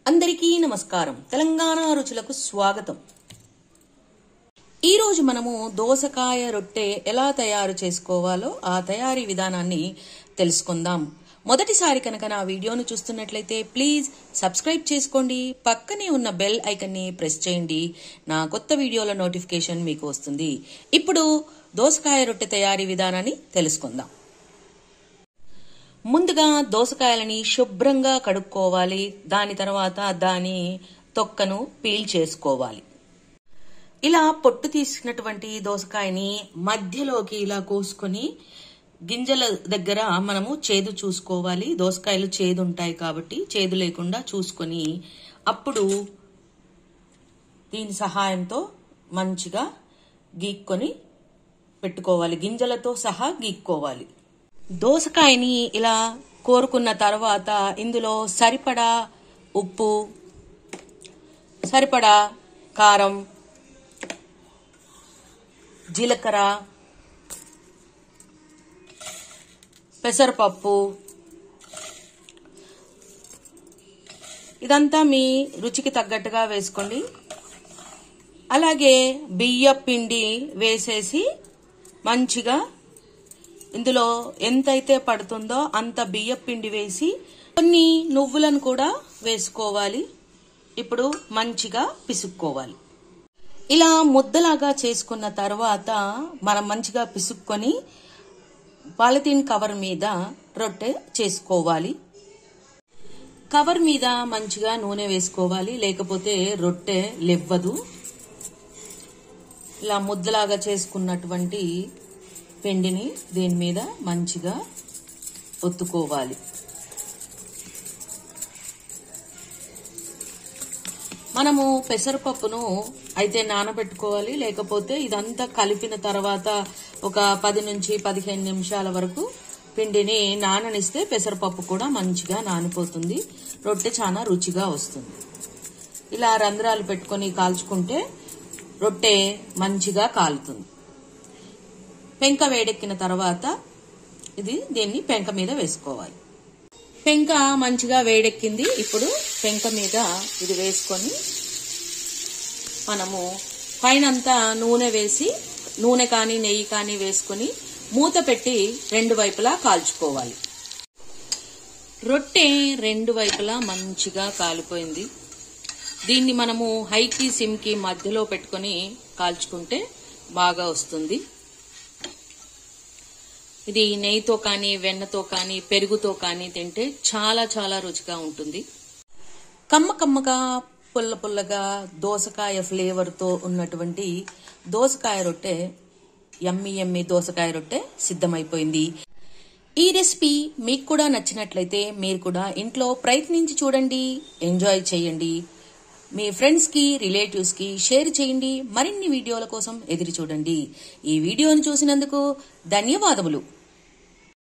అందరికీ నమస్కారం. తెలంగాణ రుచులకు స్వాగతం. ఈ రోజు మనము దోసకాయ రొట్టె ఎలా తయారు చేసుకోవాలో ఆ తయారీ విధానాన్ని తెలుసుకుందాం. మొదటిసారి కనుక నా వీడియోను చూస్తున్నట్లయితే ప్లీజ్ సబ్స్క్రైబ్ చేసుకోండి. పక్కనే ఉన్న బెల్ ఐకాన్ ని ప్రెస్ చేయండి. నా కొత్త వీడియోల నోటిఫికేషన్ మీకు వస్తుంది. ఇప్పుడు దోసకాయ రొట్టె తయారీ విధానాన్ని తెలుసుకుందాం. ముందుగా దోసకాయలని శుభ్రంగా కడుక్కోవాలి. దాని తర్వాత దాని తొక్కను పీల్ చేసుకోవాలి. ఇలా పొట్టు తీసినటువంటి దోసకాయని మధ్యలోకి ఇలా కోసుకొని గింజల దగ్గర మనము చేదు చూసుకోవాలి. దోసకాయలు చేదు ఉంటాయి కాబట్టి చేదు లేకుండా చూసుకొని అప్పుడు దీని సహాయంతో మంచిగా గీక్కొని పెట్టుకోవాలి. గింజలతో సహా గీక్కోవాలి. దోసకాయని ఇలా కోరుకున్న తర్వాత ఇందులో సరిపడా ఉప్పు, సరిపడా కారం, జీలకర్ర, పెసరపప్పు, ఇదంతా మీ రుచికి తగ్గట్టుగా వేసుకోండి. అలాగే బియ్యం పిండి వేసేసి మంచిగా ఇందులో ఎంతైతే పడుతుందో అంత బియ్యం పిండి వేసి కొన్ని నువ్వులను కూడా వేసుకోవాలి. ఇప్పుడు మంచిగా పిసుక్కోవాలి. ఇలా ముద్దలాగా చేసుకున్న తర్వాత మనం మంచిగా పిసుక్కొని పాలిథీన్ కవర్ మీద రొట్టె చేసుకోవాలి. కవర్ మీద మంచిగా నూనె వేసుకోవాలి, లేకపోతే రొట్టె లెవ్వదు. ఇలా ముద్దలాగా చేసుకున్నటువంటి పిండిని దీని మీద మంచిగా ఒత్తుకోవాలి. మనము పెసరపప్పును అయితే నానబెట్టుకోవాలి, లేకపోతే ఇదంతా కలిపిన తర్వాత ఒక 10 నుంచి 15 నిమిషాల వరకు పిండిని నాననిస్తే పెసరపప్పు కూడా మంచిగా నానిపోతుంది. రొట్టె చాలా రుచిగా వస్తుంది. ఇలా రంధ్రాలు పెట్టుకొని కాల్చుకుంటే రొట్టె మంచిగా కాలుతుంది. పెంక వేడెక్కిన తర్వాత దీన్ని పెంక మీద వేసుకోవాలి. పెంక మంచిగా వేడెక్కింది. ఇప్పుడు పెంక మీద ఇది వేసుకొని మనము పైనంతా నూనె వేసి, నూనె కానీ నెయ్యి కానీ వేసుకొని మూత పెట్టి 2 వైపులా కాల్చుకోవాలి. రొట్టె 2 వైపులా మంచిగా కాలిపోయింది. దీన్ని మనము హైకి సిమ్కి మధ్యలో పెట్టుకొని కాల్చుకుంటే బాగా వస్తుంది. ఇది నెయ్యితో కానీ, వెన్నతో కానీ, పెరుగుతో కానీ తింటే చాలా చాలా రుచిగా ఉంటుంది. కమ్మగా, పుల్లగా దోసకాయ ఫ్లేవర్ తో ఉన్నటువంటి దోసకాయ రొట్టె, యమ్మీ దోసకాయ రొట్టె సిద్ధమైపోయింది. ఈ రెసిపీ మీకు కూడా నచ్చినట్లయితే మీరు కూడా ఇంట్లో ప్రయత్నించి చూడండి, ఎంజాయ్ చేయండి. మీ ఫ్రెండ్స్ కి, రిలేటివ్స్ కి షేర్ చేయండి. మరిన్ని వీడియోల కోసం ఎదురు చూడండి. ఈ వీడియోను చూసినందుకు ధన్యవాదములు.